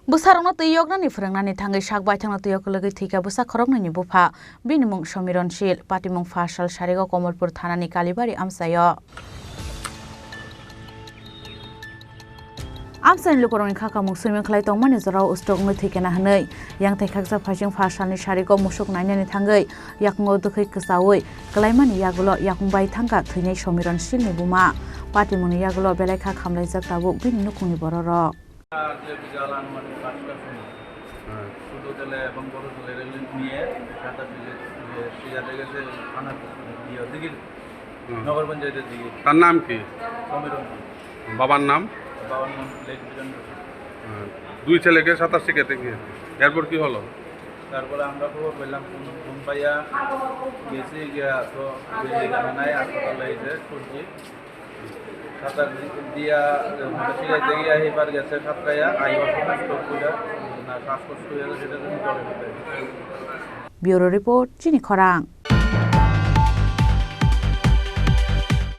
Bwsarokno Yoknani Phrwngnani Thangwi sak Baithangno Twio Kulugwi Thowikha Bwsa Khoroknwini Bupha binimung Somironshil patimung Fasal Sarigo Komolpur Thanani Kalibari Amsayo Amsani lukoroni khakamung swimming khlai tongmani jorao ustokmui thikena hanei yang thaikhakjak phajing Fasalni Sarigo musuk nainani thangwi yakmo dukhai ksawi klaimani yagulo yakung Baithangka thwinai Somironshilni buma patimungni yagulo belaikha khamlaijak tabuk bini nukungni bororo তার নাম কি? বাবার নাম? দুই ছেলেকে সাঁতার শিখাতে গিয়ে এরপর কি হলো? তারপরে আমরা খবর পেলাম ঘুম পাইয়া গেছি গিয়া তো এখানে নাই হাসপাতালে এসে শুনছি সাঁতার দিয়া শিখাইতে গিয়া এবার গেছে সাঁতরাইয়া আইবার না শ্বাসকষ্ট হয়ে গেছে সেটা জন্য জলে ব্যুরো রিপোর্ট চিনি খরাং।